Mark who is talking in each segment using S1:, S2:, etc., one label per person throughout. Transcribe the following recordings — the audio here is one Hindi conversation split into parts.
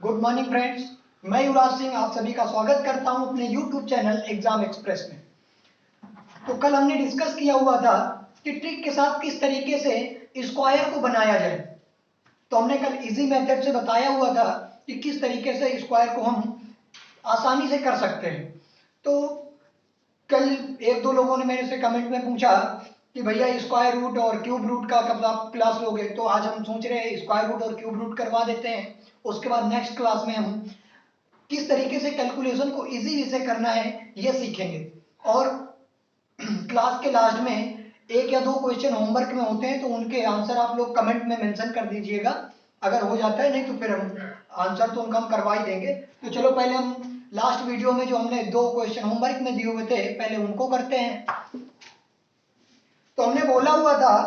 S1: गुड मॉर्निंग फ्रेंड्स, मैं युवराज सिंह आप सभी का स्वागत करता हूं अपने यूट्यूब चैनल एग्जाम एक्सप्रेस में। तो कल हमने डिस्कस किया हुआ था कि ट्रिक के साथ किस तरीके से स्क्वायर को बनाया जाए। तो हमने कल इजी मेथड से बताया हुआ था कि किस तरीके से स्क्वायर को हम आसानी से कर सकते हैं। तो कल एक दो लोगों ने मेरे से कमेंट में पूछा कि भैया स्क्वायर रूट और क्यूब रूट का कब आप क्लास लोगे। तो आज हम सोच रहे हैं स्क्वायर रूट और क्यूब रूट करवा देते हैं। उसके बाद नेक्स्ट क्लास में हम किस तरीके से कैलकुलेशन को इजी से करना है ये सीखेंगे। और क्लास के लास्ट में एक या दो क्वेश्चन होमवर्क में होते हैं, तो उनके आंसर आप लोग कमेंट में मेंशन कर दीजिएगा अगर हो जाता है, नहीं तो फिर हम आंसर तो उनका हम करवा ही देंगे। तो चलो पहले हम लास्ट वीडियो में जो हमने दो क्वेश्चन होमवर्क में दिए हुए थे पहले उनको करते हैं। तो हमने बोला हुआ था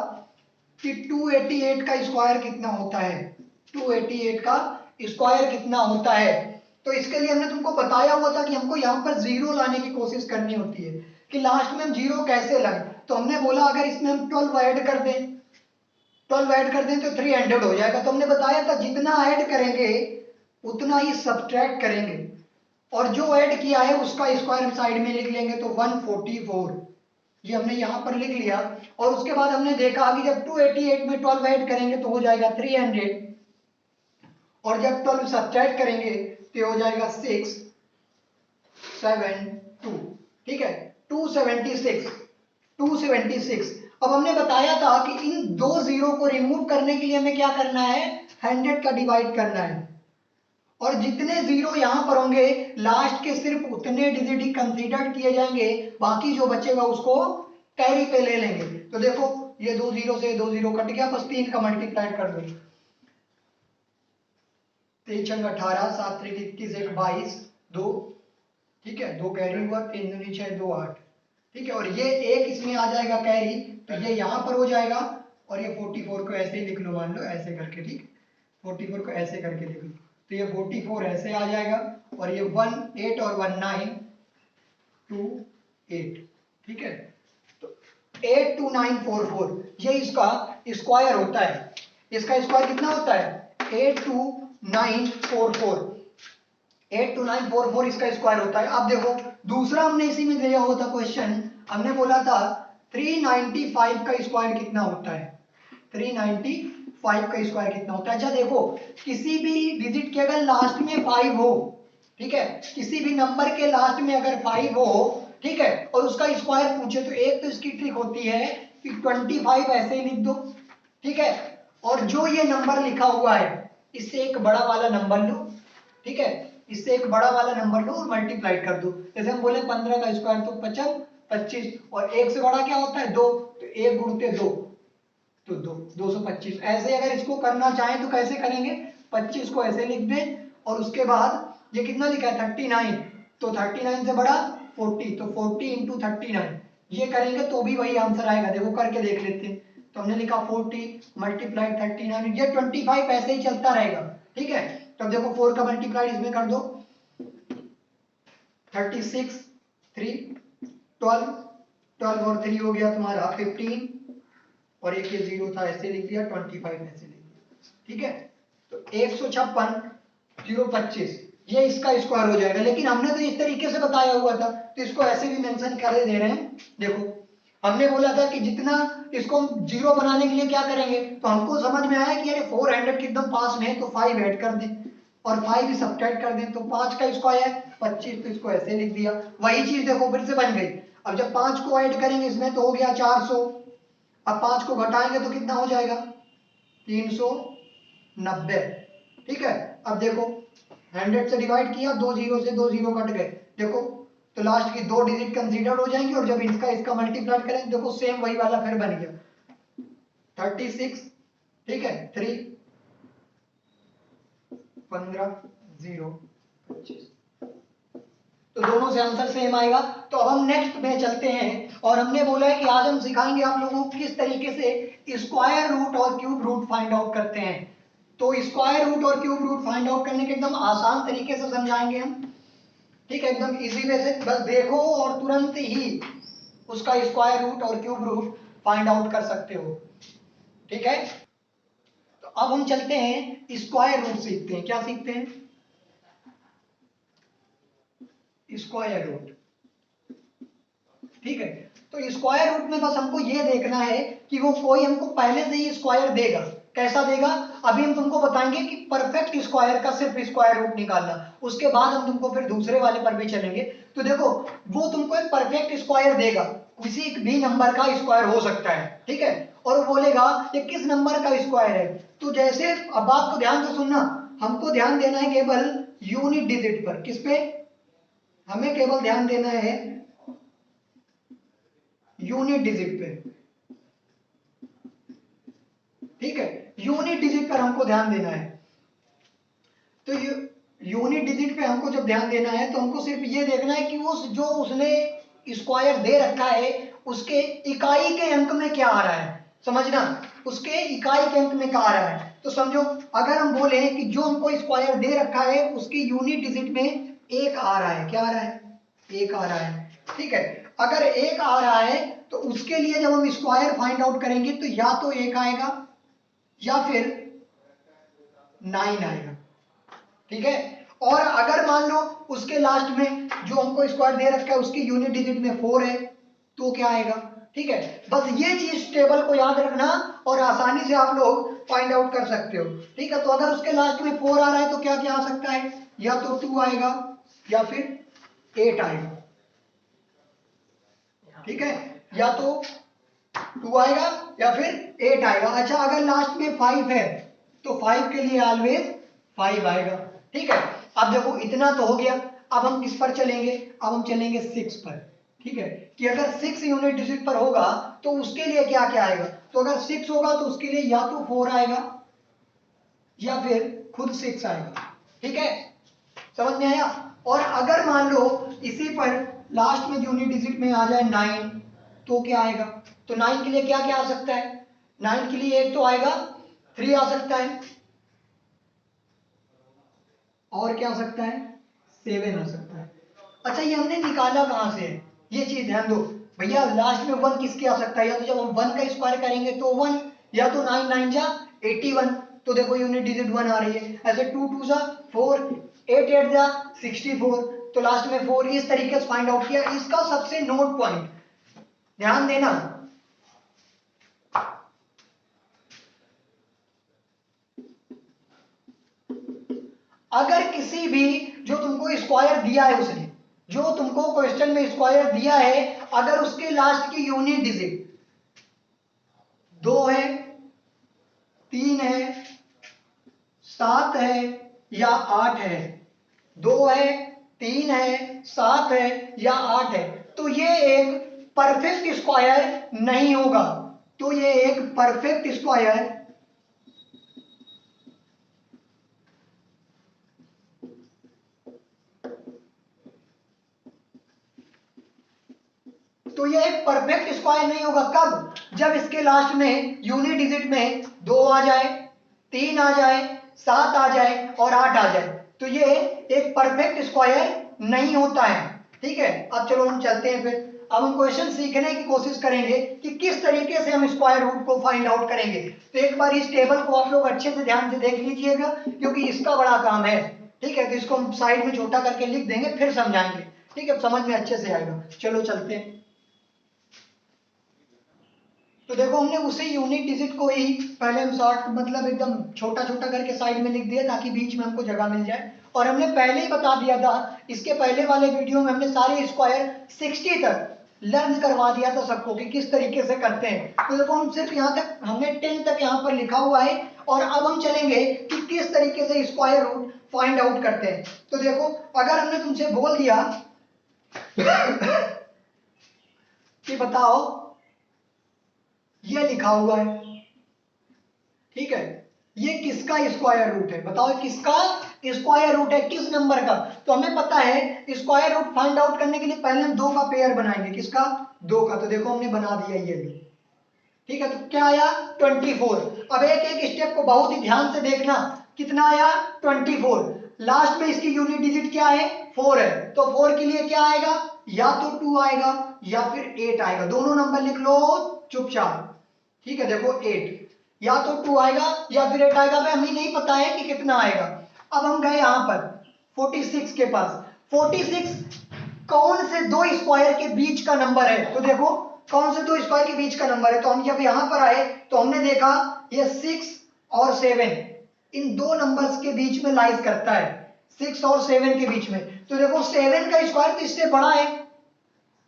S1: कि 288 का स्क्वायर कितना होता है, 288 का स्क्वायर कितना होता है। तो इसके लिए हमने तुमको बताया हुआ था कि हमको यहाँ पर जीरो लाने की कोशिश करनी होती है कि लास्ट में हम जीरो कैसे लाएं। तो हमने बोला अगर इसमें हम 12 ऐड कर दें, 12 ऐड कर दें तो 300 हो जाएगा। तो हमने बताया था जितना ऐड करेंगे उतना ही सब्ट्रैक्ट करेंगे, और जो ऐड किया है उसका स्क्वायर हम साइड में लिख लेंगे। तो 144 ये हमने यहाँ पर लिख लिया। और उसके बाद हमने देखा कि जब 288 में 12 ऐड करेंगे तो हो जाएगा 300, और जब 12 सब्ट्रैक्ट करेंगे तो हो जाएगा 672। ठीक है, 276, 276। अब हमने बताया था कि इन दो जीरो को रिमूव करने के लिए हमें क्या करना है, 100 का डिवाइड करना है, और जितने जीरो यहां पर होंगे लास्ट के सिर्फ उतने डिजिट ही कंसीडर किए जाएंगे, बाकी जो बचेगा उसको कैरी पे ले लेंगे। तो देखो ये दो जीरो से दो जीरो कट गया, बस 3 का मल्टीप्लाई कर दो। 3 छंग 18, 7 त्रिक 21, 1 22, 2, ठीक है, 2 कैरी हुआ, 3 दूनी 6, 2 8, ठीक है। और ये एक इसमें आ जाएगा कैरी, तो ये यहां पर हो जाएगा। और ये 44 को ऐसे ही लिख लो, मान लो ऐसे करके, ठीक, 44 को ऐसे करके लिख लो। तो ये 44 ऐसे आ जाएगा, और ये 1 8 और 1 9 2 8, ठीक है। तो 82944 ये इसका स्क्वायर होता है। इसका स्क्वायर कितना होता है, 82944, 82944 इसका स्क्वायर होता है। अब देखो दूसरा हमने इसी में दिया हुआ था क्वेश्चन, हमने बोला था 395 का स्क्वायर कितना होता है, 395 का स्क्वायर कितना होता है। अच्छा देखो किसी भी डिजिट के अगर लास्ट में 5 हो, ठीक है, किसी भी नंबर के लास्ट में अगर 5 हो, ठीक है, और उसका स्क्वायर पूछे, तो एक तो इसकी ट्रिक होती है कि 25 ऐसे ही लिख दो, ठीक है, और जो ये नंबर लिखा हुआ है इससे एक बड़ा वाला नंबर लो, ठीक है, इससे एक बड़ा वाला नंबर लो और मल्टीप्लाई कर दो। जैसे हम बोले 15 का स्क्वायर तो 50 25, और एक से बड़ा क्या होता है 2, तो 1 गुणते 2 तो 2 225। ऐसे अगर इसको करना चाहें तो कैसे करेंगे, 25 को ऐसे लिख दें, और उसके बाद ये कितना लिखा है 39, तो 39 से बड़ा 40, तो 40 इंटू 39 ये करेंगे तो भी वही आंसर आएगा। देखो करके देख लेते हैं। तो हमने लिखा 40 मल्टीप्लाई 39, ये 25 ऐसे ही चलता रहेगा, ठीक है। तो देखो 4 का मल्टीप्लाई इसमें कर दो, 36 3 12, 12 और 3 हो गया तुम्हारा 15, और एक ये जीरो था ऐसे लिख दिया, 25 ऐसे लिख दिया, ठीक है। तो 156 025 ये इसका स्क्वायर हो जाएगा। लेकिन हमने तो इस तरीके से बताया हुआ था, तो इसको ऐसे भी मेंशन कर दे रहे हैं। देखो हमने बोला था कि जितना इसको हम जीरो बनाने के लिए क्या करेंगे, तो हमको समझ में आया कि अरे 400 के एकदम पास में है तो 5 ऐड कर दें, और 5 भी सब्ट्रैक्ट कर दें, तो 5 का स्क्वायर 25, तो इसको ऐसे लिख दिया। वही चीज देखो फिर से बन गई। अब जब 5 को ऐड करेंगे इसमें तो हो गया 400, अब 5 को घटाएंगे तो कितना हो जाएगा 390, ठीक है। अब देखो 100 से डिवाइड किया, दो जीरो से दो जीरो कट गए, देखो तो लास्ट की दो डिजिट कंसीडर हो जाएंगे, और जब इसका इसका मल्टीप्लाई करें देखो सेम वही वाला फिर बन गया 36, ठीक है, 3 15 0 25, तो दोनों से आंसर सेम आएगा। तो अब हम नेक्स्ट में चलते हैं, और हमने बोला है कि आज हम सिखाएंगे आप लोगों को किस तरीके से स्क्वायर रूट और क्यूब रूट फाइंड आउट करते हैं। तो स्क्वायर रूट और क्यूब रूट फाइंड आउट करने के एकदम आसान तरीके से समझाएंगे हम, ठीक है, एकदम इजी वे से। बस देखो और तुरंत ही उसका स्क्वायर रूट और क्यूब रूट फाइंड आउट कर सकते हो, ठीक है। तो अब हम चलते हैं स्क्वायर रूट सीखते हैं। क्या सीखते हैं, स्क्वायर रूट। ठीक है, तो स्क्वायर रूट में बस हमको ये देखना है कि वो कोई हमको पहले से ही स्क्वायर देगा। कैसा देगा, अभी हम तुमको बताएंगे कि परफेक्ट स्क्वायर का सिर्फ स्क्वायर रूट निकालना, उसके बाद हम तुमको फिर दूसरे वाले पर भी चलेंगे। तो देखो वो तुमको एक परफेक्ट स्क्वायर देगा, किसी भी नंबर का स्क्वायर हो सकता है, ठीक है, और वो बोलेगा ये किस नंबर का स्क्वायर है। तो जैसे, अब बात को ध्यान से सुनना, हमको ध्यान देना है केवल यूनिट डिजिट पर। किस पे, हमें केवल ध्यान देना है यूनिट डिजिट पे। ठीक है, यूनिट डिजिट पर हमको ध्यान देना है। तो यूनिट डिजिट पे हमको जब ध्यान देना है तो हमको सिर्फ ये देखना है कि उस जो उसने स्क्वायर दे रखा है उसके इकाई के अंक में क्या आ रहा है। समझना, उसके इकाई के अंक में क्या आ रहा है। तो समझो अगर हम बोले कि जो हमको स्क्वायर दे रखा है उसके यूनिट डिजिट में एक आ रहा है, क्या आ रहा है, एक आ रहा है। ठीक है, अगर एक आ रहा है तो उसके लिए जब हम स्क्वायर फाइंड आउट करेंगे तो या तो एक आएगा या फिर 9 आएगा। ठीक है, और अगर मान लो उसके लास्ट में जो हमको स्क्वायर दे रखा है उसकी यूनिट डिजिट में 4 है तो क्या आएगा। ठीक है, बस ये चीज टेबल को याद रखना और आसानी से आप लोग फाइंड आउट कर सकते हो। ठीक है, तो अगर उसके लास्ट में 4 आ रहा है तो क्या क्या आ सकता है, या तो 2 आएगा या फिर 8 आएगा। ठीक है, या तो 2 आएगा या फिर 8 आएगा। अच्छा, अगर लास्ट में 5 है तो 5 के लिए ऑलवेज 5 आएगा। ठीक है, अब देखो इतना तो हो गया। अब हम किस पर चलेंगे, अब हम चलेंगे 6 पर। ठीक है, कि अगर 6 यूनिट डिजिट पर होगा तो उसके लिए क्या क्या आएगा। तो अगर 6 होगा तो उसके लिए या तो 4 आएगा या फिर खुद 6 आएगा। ठीक है, समझ में आया। और अगर मान लो इसी पर लास्ट में यूनिट डिजिट में आ जाए 9 तो क्या आएगा। तो 9 के लिए क्या क्या आ सकता है, 9 के लिए एक तो आएगा 3 आ सकता है, और क्या आ सकता है 7 आ सकता है। अच्छा, ये हमने निकाला कहां से है, ये चीज ध्यान दो भैया। लास्ट में 1 किसके आ सकता है, या तो जब हम 1 का स्क्वायर करेंगे तो 1, या तो 9 9 जा 81। तो देखो यूनिट डिजिट 1 आ रही है। ऐसे 2 2 जा 4, 8 8 जा 64, तो लास्ट में 4। इस तरीके से फाइंड आउट किया। इसका सबसे नोट पॉइंट ध्यान देना, अगर किसी भी जो तुमको स्क्वायर दिया है, उसने जो तुमको क्वेश्चन में स्क्वायर दिया है, अगर उसके लास्ट की यूनिट डिजिट 2 है, 3 है, 7 है या 8 है, 2 है, 3 है, 7 है या 8 है, तो ये एक परफेक्ट स्क्वायर नहीं होगा। तो ये एक परफेक्ट स्क्वायर तो ये एक परफेक्ट स्क्वायर नहीं होगा। कब, जब इसके लास्ट में यूनिट डिजिट में 2 आ जाए, 3 आ जाए, 7 आ जाए और 8 आ जाए, तो ये एक परफेक्ट स्क्वायर नहीं होता है। ठीक है, अब चलो हम चलते हैं फिर। अब हम क्वेश्चन सीखने की कोशिश करेंगे कि किस तरीके से हम स्क्वायर रूट को फाइंड आउट करेंगे। तो एक बार इस टेबल को आप लोग अच्छे से ध्यान से देख लीजिएगा, क्योंकि इसका बड़ा काम है। ठीक है, तो इसको हम साइड में छोटा करके लिख देंगे, फिर समझाएंगे। ठीक है, समझ में अच्छे से आएगा। चलो चलते हैं। तो देखो हमने उसी यूनिट डिजिट को ही पहले हम शॉर्ट मतलब एकदम छोटा छोटा करके साइड में लिख दिया ताकि बीच में हमको जगह मिल जाए। और हमने पहले ही बता दिया था, इसके पहले वाले वीडियो में हमने सारे स्क्वायर 60 तक लर्न करवा दिया था सबको कि किस तरीके से करते हैं। तो देखो हम सिर्फ यहाँ तक, हमने 10 तक यहाँ पर लिखा हुआ है, और अब हम चलेंगे कि किस तरीके से स्क्वायर रूट फाइंड आउट करते हैं। तो देखो अगर हमने तुमसे बोल दिया कि बताओ ये लिखा हुआ है, ठीक है, ये किसका स्क्वायर रूट है, बताओ किसका स्क्वायर रूट है, किस नंबर का। तो हमें पता है स्क्वायर रूट फाइंड आउट करने के लिए पहले हम 2 का पेयर बनाएंगे, किसका, 2 का। तो देखो हमने बना दिया ये भी। ठीक है, तो क्या आया 24। अब एक एक स्टेप को बहुत ही ध्यान से देखना, कितना आया 24। लास्ट में इसकी यूनिट डिजिट क्या है 4 है, तो 4 के लिए क्या आएगा, या तो 2 आएगा या फिर 8 आएगा। दोनों नंबर लिख लो चुपचाप। ठीक है, देखो 8, या तो 2 आएगा या फिर 8 आएगा। हमें नहीं पता है कि कितना आएगा। अब हम गए यहां पर 46 के पास। 46 कौन से दो स्क्वायर के बीच का नंबर है। तो देखो कौन से दो स्क्वायर के बीच का नंबर है, तो हम जब यहां पर आए तो हमने देखा ये 6 और 7 इन दो नंबर्स के बीच में लाइज करता है, 6 और 7 के बीच में। तो देखो 7 का स्क्वायर तो इससे बड़ा है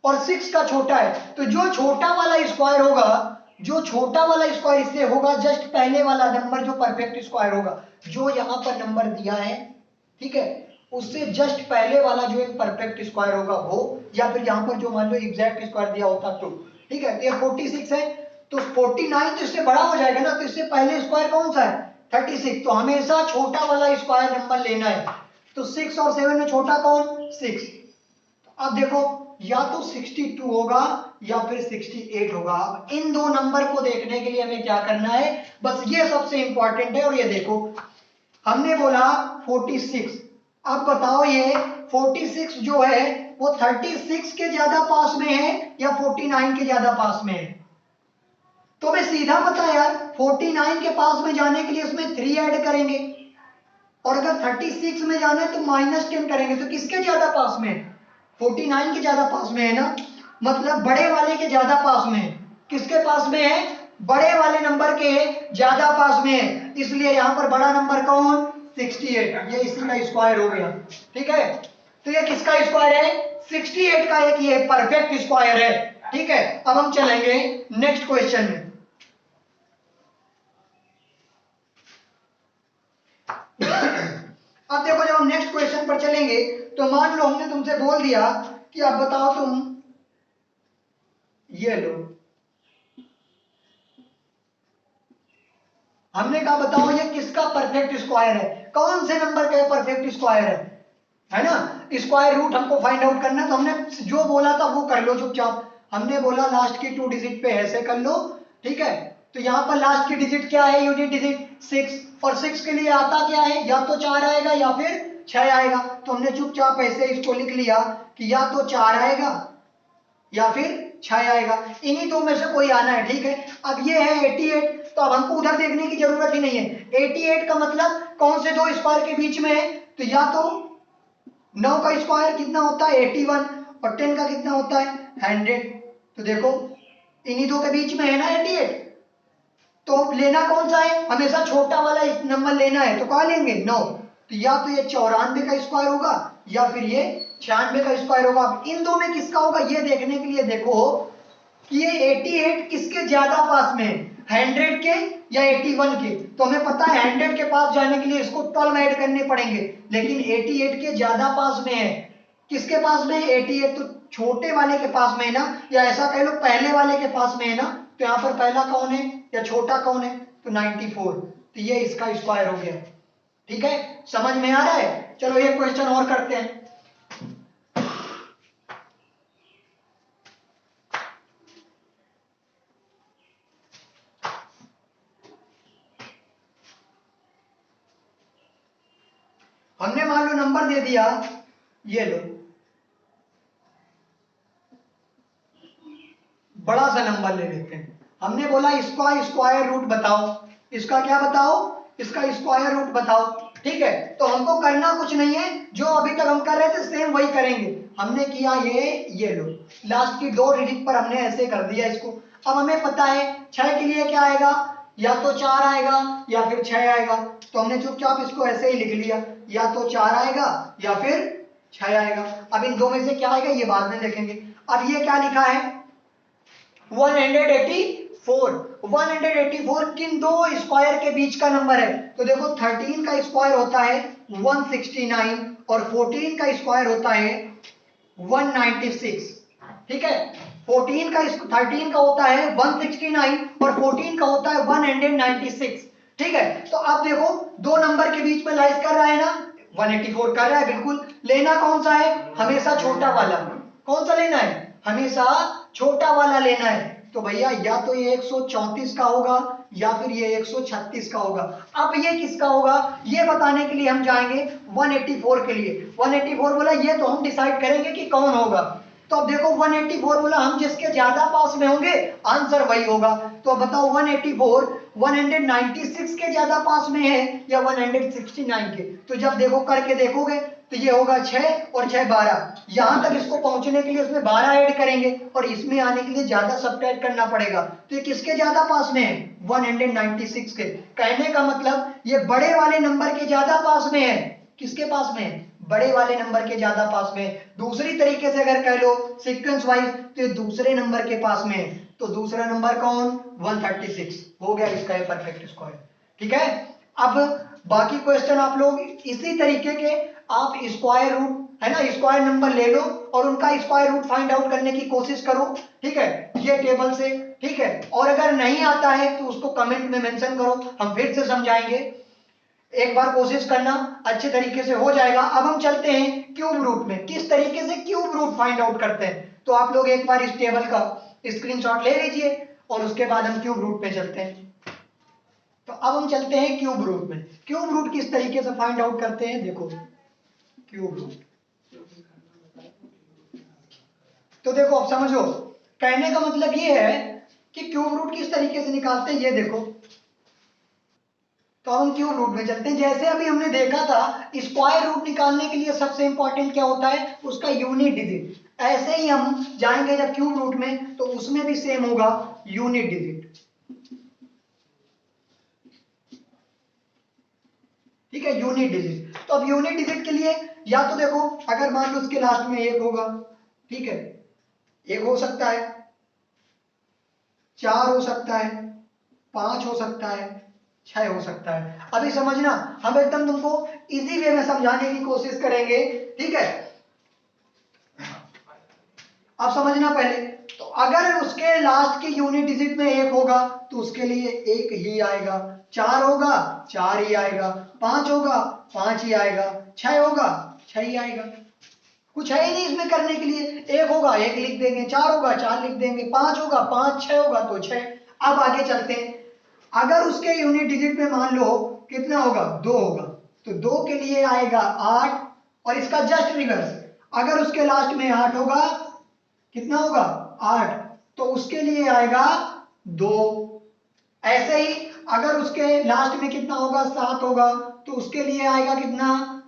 S1: और 6 का छोटा है, तो जो छोटा वाला स्क्वायर होगा, जो छोटा वाला स्क्वायर इससे होगा जस्ट पहले वाला नंबर जो परफेक्ट स्क्वायर होगा, जो यहाँ पर नंबर दिया है, ठीक है, उससे जस्ट पहले वाला जो एक परफेक्ट स्क्वायर होगा वो, या फिर यहाँ पर जो मान लो एग्जैक्ट स्क्वायर दिया होता तो, ठीक है। तो ये 46 है, तो 49 तो इससे बड़ा हो जाएगा ना, तो इससे पहले स्क्वायर कौन सा है 36, तो हमेशा छोटा वाला स्क्वायर नंबर लेना है। तो 6 और 7 में छोटा कौन 6। अब देखो या तो 62 होगा या फिर 68 होगा। अब इन दो नंबर को देखने के लिए हमें क्या करना है, बस ये सबसे इंपॉर्टेंट है। और ये देखो हमने बोला 46, अब बताओ ये 46 जो है वो 36 के ज्यादा पास में है या 49 के ज्यादा पास में है। तो हमें सीधा पता है यार 49 के पास में जाने के लिए इसमें 3 ऐड करेंगे, और अगर 36 में जाना है तो -10 करेंगे। तो किसके ज्यादा पास में है, 49 के ज्यादा पास में है ना, मतलब बड़े वाले के ज्यादा पास में है। किसके पास में है, बड़े वाले नंबर के ज्यादा पास में है, इसलिए यहां पर बड़ा नंबर कौन 68, ये इसी का स्क्वायर हो गया, ठीक है। तो ये किसका स्क्वायर है 68 का, एक ये परफेक्ट स्क्वायर है, ठीक है। अब हम चलेंगे नेक्स्ट क्वेश्चन में। अब देखो जब हम नेक्स्ट क्वेश्चन पर चलेंगे तो मान लो हमने तुमसे बोल दिया कि अब बताओ तुम ये लो, हमने कहा बताओ ये किसका परफेक्ट स्क्वायर है, कौन से नंबर का परफेक्ट स्क्वायर है ना। स्क्वायर रूट हमको फाइंड आउट करना, तो हमने जो बोला था वो कर लो चुपचाप। हमने बोला लास्ट की 2 डिजिट पे ऐसे कर लो, ठीक है। तो यहाँ पर लास्ट की डिजिट क्या है, यूनिट डिजिट 6, और 6 के लिए आता क्या है, या तो 4 आएगा या फिर 6 आएगा। तो हमने चुपचाप ऐसे इसको लिख लिया कि या तो 4 आएगा या फिर 6 आएगा, इन्हीं दो में से कोई आना है, ठीक है। अब ये है 88, तो अब हमको उधर देखने की जरूरत ही नहीं है। 88 का मतलब कौन से दो स्क्वायर के बीच में है, तो या तो 9 का स्क्वायर कितना होता है 81, और 10 का कितना होता है 100। तो देखो इन्हीं दो के बीच में है ना 88, तो लेना कौन सा है, हमेशा छोटा वाला नंबर लेना है। तो कहाँ लेंगे 9, तो या तो ये 94 का स्क्वायर होगा या फिर ये 96 का स्क्वायर होगा। अब इन दो में किसका होगा ये देखने के लिए देखो कि ये 88 किसके ज्यादा पास में है, 100 के या 81 के। तो हमें पता है 100 के पास जाने के लिए इसको 12 ऐड करने पड़ेंगे, लेकिन 88 के ज्यादा पास में है। किसके पास में है 88, तो छोटे वाले के पास में है ना, या ऐसा कह लो पहले वाले के पास में है ना। तो यहाँ पर पहला कौन है या छोटा कौन है, तो 94, तो ये इसका स्क्वायर हो गया, ठीक है। समझ में आ रहा है, चलो एक क्वेश्चन और करते हैं। हमने मान लो नंबर दे दिया, ये लो बड़ा सा नंबर ले लेते हैं। हमने बोला इसका स्क्वायर रूट बताओ, इसका क्या बताओ, इसका स्क्वायर रूट बताओ, ठीक है। तो हमको करना कुछ नहीं है, जो अभी तक हम कर रहे थे सेम वही करेंगे। हमने किया ये लो लास्ट की 2 डिजिट पर हमने ऐसे कर दिया इसको। अब हमें पता है 6 के लिए क्या आएगा, या तो 4 आएगा या फिर 6 आएगा। तो हमने चुपचाप इसको ऐसे ही लिख लिया, या तो 4 आएगा या फिर 6 आएगा। अब इन दो में से क्या आएगा ये बाद में देखेंगे। अब ये क्या लिखा है 184, 184 किन दो स्क्वायर के बीच का नंबर है। तो देखो 13 का स्क्वायर होता है 169 और 14 का स्क्वायर होता है 196, ठीक है। 13 का होता है 169 और 14 का होता है 196, ठीक है। तो अब देखो दो नंबर के बीच में लाइज कर रहा है ना, 184 कर रहा है बिल्कुल। लेना कौन सा है, हमेशा छोटा वाला। कौन सा लेना है, हमेशा छोटा वाला लेना है। तो भैया या तो ये 134 का होगा या फिर ये 136 का होगा। अब ये किसका होगा ये बताने के लिए हम जाएंगे 184 के लिए। 184 बोला ये तो हम डिसाइड करेंगे कि कौन होगा। तो अब देखो 184 बोला हम जिसके ज्यादा पास में होंगे आंसर वही होगा। तो अब बताओ 184 196 के ज्यादा पास में है या 169 के। तो जब देखो करके देखोगे तो ये होगा 6 और 6 12, यहां तक इसको पहुंचने के लिए इसमें 12 ऐड करेंगे और इसमें आने के लिए ज्यादा सब्ट्रैक्ट करना पड़ेगा। तो ये किसके ज्यादा पास में है? 196 के। कहने का मतलब ये बड़े वाले नंबर के ज्यादा पास में है। किसके पास में है? बड़े वाले नंबर के ज्यादा पास में। दूसरी तरीके से अगर कह लो सीक्वेंस वाइज तो ये दूसरे नंबर के पास में है। तो दूसरा नंबर कौन? 136 हो गया इसका ये परफेक्ट स्क्वायर। ठीक है, अब बाकी क्वेश्चन आप लोग इसी तरीके के आप स्क्वायर रूट है ना, स्क्वायर नंबर ले लो और उनका स्क्वायर रूट फाइंड आउट करने की कोशिश करो। ठीक है, ये टेबल से। ठीक है, और अगर नहीं आता है तो उसको कमेंट में मेंशन करो, हम फिर से समझाएंगे। एक बार कोशिश करना, अच्छे तरीके से हो जाएगा। अब हम चलते हैं क्यूब रूट में, किस तरीके से क्यूब रूट फाइंड आउट करते हैं। तो आप लोग एक बार इस टेबल का स्क्रीनशॉट ले लीजिए और उसके बाद हम क्यूब रूट पे चलते हैं। तो अब हम चलते हैं क्यूब रूट में। क्यूब रूट किस तरीके से फाइंड आउट करते हैं, देखो क्यूब रूट। तो देखो अब समझो, कहने का मतलब ये है कि क्यूब रूट किस तरीके से निकालते हैं, ये देखो। तो हम क्यूब रूट में चलते हैं। जैसे अभी हमने देखा था स्क्वायर रूट निकालने के लिए सबसे इंपॉर्टेंट क्या होता है, उसका यूनिट डिजिट। ऐसे ही हम जाएंगे जब क्यूब रूट में तो उसमें भी सेम होगा यूनिट डिजिट। ठीक है, यूनिट डिजिट। तो अब यूनिट डिजिट के लिए या तो देखो, अगर मान लो उसके लास्ट में 1 होगा, ठीक है, 1 हो सकता है, 4 हो सकता है, 5 हो सकता है, 6 हो सकता है। अभी समझना, हम एकदम तुमको इजी वे में समझाने की कोशिश करेंगे। ठीक है, अब समझना पहले। तो अगर उसके लास्ट के यूनिट डिजिट में 1 होगा तो उसके लिए 1 ही आएगा, 4 होगा 4 ही आएगा, 5 होगा 5 ही आएगा, 6 होगा 6 ही आएगा। कुछ है ही नहीं इसमें करने के लिए। 1 होगा 1 लिख देंगे, 4 होगा 4 लिख देंगे, 5 होगा 5, 6 होगा तो 6। अब आगे चलते हैं। अगर उसके यूनिट डिजिट में मान लो कितना होगा, 2 होगा, तो 2 के लिए आएगा 8 और इसका जस्ट रिवर्स, अगर उसके लास्ट में 8 होगा, कितना होगा 8, तो उसके लिए आएगा 2। ऐसे ही अगर उसके लास्ट में कितना होगा, 7 होगा, तो उसके लिए आएगा कितना,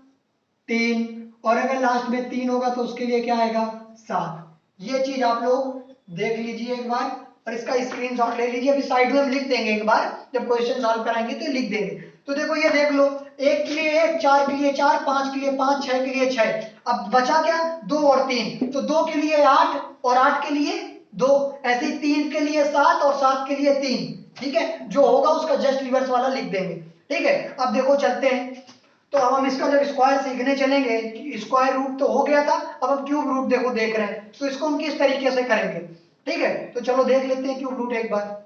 S1: 3, और अगर लास्ट में 3 होगा तो उसके लिए क्या आएगा, 7। ये चीज आप लोग देख लीजिए एक बार और इसका स्क्रीनशॉट ले लीजिए। अभी साइड में हम लिख देंगे, एक बार जब क्वेश्चन सॉल्व कराएंगे तो लिख देंगे। तो देखो ये देख लो, 1 के लिए 1, 4 के लिए 4, 5 के लिए 5, 6 के लिए 6। अब बचा क्या, 2 और 3, तो 2 के लिए 8 और 8 के लिए 2, ऐसे ही 3 के लिए 7 और 7 के लिए 3। ठीक है, जो होगा उसका जस्ट रिवर्स वाला लिख देंगे। ठीक है, अब देखो चलते हैं। तो अब हम इसका जब स्क्वायर सीखने चलेंगे, स्क्वायर रूट तो हो गया था, अब हम क्यूब रूट देखो देख रहे हैं, तो इसको हम किस तरीके से करेंगे। ठीक है, तो चलो देख लेते हैं क्यूब रूट एक बार।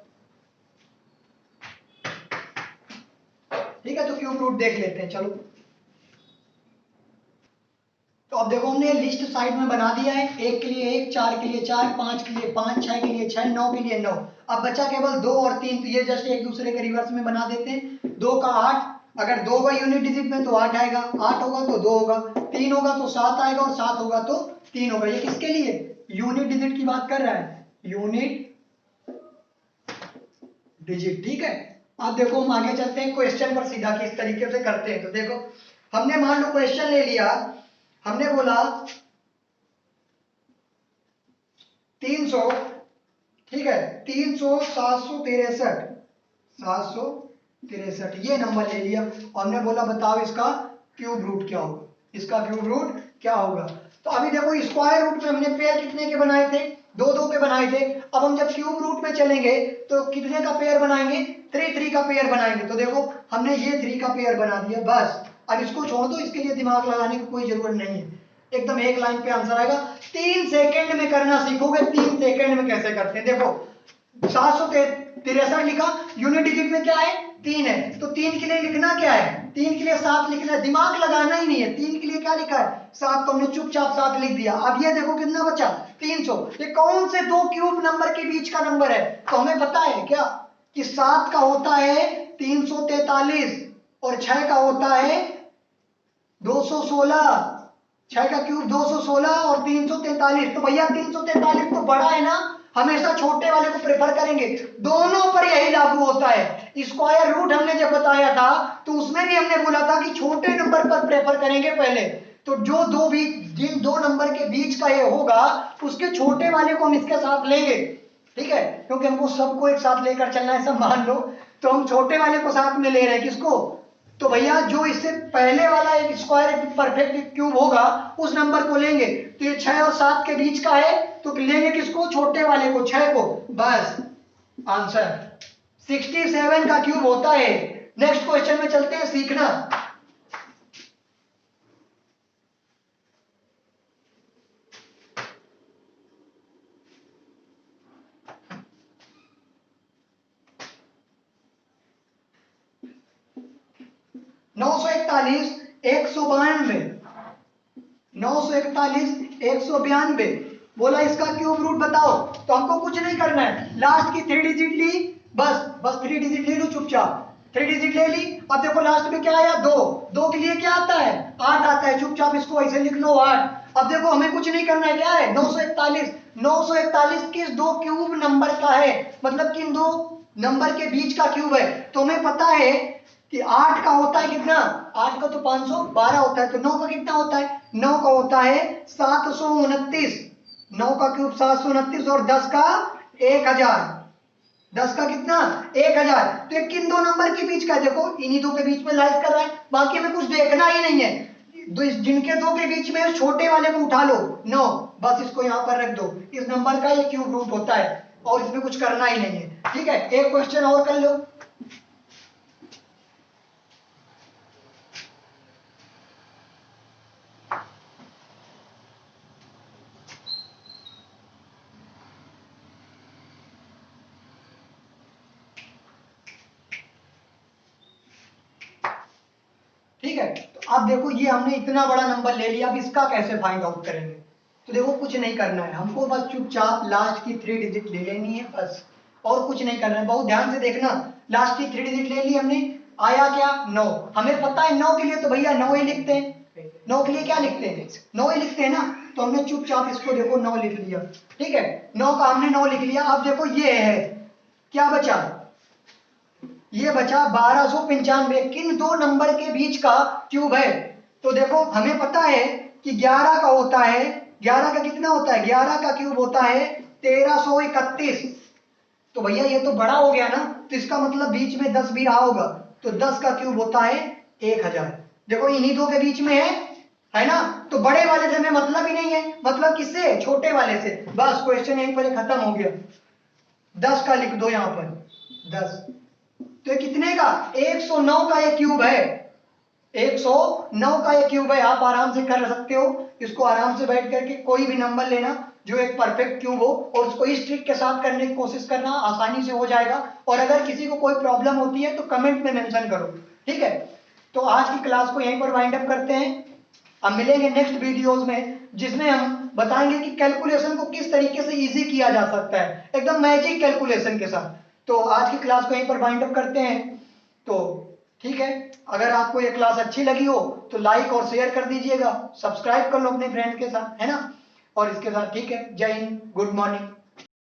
S1: ठीक है, तो क्यूब रूट देख लेते हैं, चलो। तो अब देखो हमने लिस्ट साइड में बना दिया है, 1 के लिए 1, 4 के लिए 4, 5 के लिए 5, 6 के लिए 6, 9 के लिए 9। अब बचा केवल 2 और 3, तो ये जस्ट एक दूसरे के रिवर्स में बना देते हैं। 2 का 8, अगर 2 का यूनिट डिजिट में तो 8 आएगा, 8 होगा तो 2 होगा, 3 होगा तो 7 आएगा और 7 होगा तो 3 होगा। ये किसके लिए, यूनिट डिजिट की बात कर रहा है, यूनिट डिजिट। ठीक है, अब देखो हम आगे चलते हैं क्वेश्चन पर सीधा किस तरीके से करते हैं। तो देखो हमने मान लो क्वेश्चन ले लिया, हमने बोला 300, ठीक है, 300 763 763 ये नंबर ले लिया और हमने बोला बताओ इसका क्यूब रूट क्या होगा, इसका क्यूब रूट क्या होगा। तो अभी देखो स्क्वायर रूट में हमने पेयर कितने के बनाए थे, 2 2 के बनाए थे। अब हम जब क्यूब रूट में चलेंगे तो कितने का पेयर बनाएंगे, 3 3 का पेयर बनाएंगे। तो देखो हमने ये 3 का पेयर बना दिया, बस। अब इसको छोड़ दो, इसके लिए दिमाग लगाने की कोई जरूरत नहीं है, एकदम एक लाइन पे आंसर आएगा। 3 सेकंड में करना सीखोगे, 3 सेकंड में कैसे करते हैं। देखो 763 लिखा, यूनिट डिजिट में क्या है, 3 है, तो 3 के लिए लिखना क्या है, 3 के लिए 7 लिखना है, दिमाग लगाना ही नहीं है। 3 के लिए क्या लिखा है, 7, तो हमने चुपचाप 7 लिख दिया। अब ये देखो कितना बचा, 300। ये कौन से 2 क्यूब नंबर के बीच का नंबर है, तो हमें पता है क्या कि 7 का होता है 343 और 6 का होता है 216। 6 का क्यूब 216 और 343, तो भैया 343 तो बड़ा है ना, हमेशा छोटे वाले को प्रेफर करेंगे। दोनों पर यही लागू होता है। स्क्वायर रूट हमने जब बताया था तो उसमें भी हमने बोला था कि छोटे नंबर पर प्रेफर करेंगे पहले। तो जो जिन दो नंबर के बीच का ये होगा उसके छोटे वाले को हम इसके साथ लेंगे, ठीक है, क्योंकि हमको सबको एक साथ लेकर चलना है, सब मान लो। तो हम छोटे वाले को साथ में ले रहे हैं, किसको? तो भैया जो इससे पहले वाला एक स्क्वायर एक परफेक्ट क्यूब होगा उस नंबर को लेंगे। तो ये 6 और 7 के बीच का है तो लेंगे किसको? छोटे वाले को, 6 को। बस आंसर 67 का क्यूब होता है। नेक्स्ट क्वेश्चन में चलते हैं, सीखना। नौ सौ इकतालीस 192 941 बोला इसका क्यूब रूट बताओ। तो हमको कुछ नहीं करना है, लास्ट की 3 डिजिट ली, बस 3 डिजिट ले लो चुपचाप। 3 डिजिट ले ली। अब देखो लास्ट में क्या आया? 2 के लिए क्या आता है? 8 आता है। चुपचाप इसको ऐसे लिख लो 8। अब देखो हमें कुछ नहीं करना है, क्या है? 941 किस दो क्यूब नंबर का है, मतलब किन दो नंबर के बीच का क्यूब है। तो हमें पता है कि 8 का होता है कितना? 8 का तो 512 होता है। तो 9 का कितना होता है? 9 का होता है 729। 9 का क्यूब 729 और 10 का 1000। 10 का कितना? 1000। तो ये किन दो नंबर के बीच का है? देखो इन्हीं दो के बीच में लाइज कर रहा है, बाकी हमें कुछ देखना ही नहीं है। जिनके दो के बीच में छोटे वाले को उठा लो 9, बस इसको यहां पर रख दो। इस नंबर का ये क्यूब रूट होता है और इसमें कुछ करना ही नहीं है, ठीक है। एक क्वेश्चन और कर लो। ठीक है, तो अब देखो ये हमने इतना बड़ा नंबर ले लिया, अब इसका कैसे फाइंड आउट करेंगे? तो देखो कुछ नहीं करना है हमको, बस चुपचाप लास्ट की 3 डिजिट ले लेनी है बस, और कुछ नहीं करना है। बहुत ध्यान से देखना, लास्ट की 3 डिजिट ले ली हमने, आया क्या? 9। हमें पता है 9 के लिए तो भैया 9 ही लिखते हैं। 9 के लिए क्या लिखते हैं? 9 ही लिखते हैं ना। तो हमने चुपचाप इसको देखो 9 लिख लिया, ठीक है। 9 का हमने 9 लिख लिया। अब देखो ये है, क्या बचा? ये बचा 1295। किन दो नंबर के बीच का क्यूब है? तो देखो हमें पता है कि 11 का होता है, 11 का कितना होता है? 11 का क्यूब होता है 1331। तो भैया ये तो बड़ा हो गया ना, तो इसका मतलब बीच में 10 भी रहा होगा, तो 10 का क्यूब होता है 1000। देखो इन्हीं दो के बीच में है ना। तो बड़े वाले से हमें मतलब ही नहीं है, मतलब किससे? छोटे वाले से। बस क्वेश्चन यहीं पर खत्म हो गया। 10 का लिख दो यहां पर 10। तो ये कितने का? 109 का ये क्यूब है। 109 का ये क्यूब है। आप आराम से कर सकते हो इसको, आराम से बैठ करके कोई भी नंबर लेना जो एक परफेक्ट क्यूब हो और उसको इस ट्रिक के साथ करने की कोशिश करना, आसानी से हो जाएगा। और अगर किसी को कोई प्रॉब्लम होती है तो कमेंट में मेंशन करो, ठीक है। तो आज की क्लास को यहीं पर वाइंड अप करते हैं। अब मिलेंगे नेक्स्ट वीडियोस में, जिसमें हम बताएंगे कि कैलकुलेशन को किस तरीके से इजी किया जा सकता है, एकदम मैजिक कैलकुलेशन के साथ। तो आज की क्लास को यहीं पर वाइंड अप करते हैं। तो ठीक है, अगर आपको ये क्लास अच्छी लगी हो तो लाइक और शेयर कर दीजिएगा, सब्सक्राइब कर लो अपने फ्रेंड के साथ, है ना। और इसके साथ ठीक है, जय हिंद, गुड मॉर्निंग।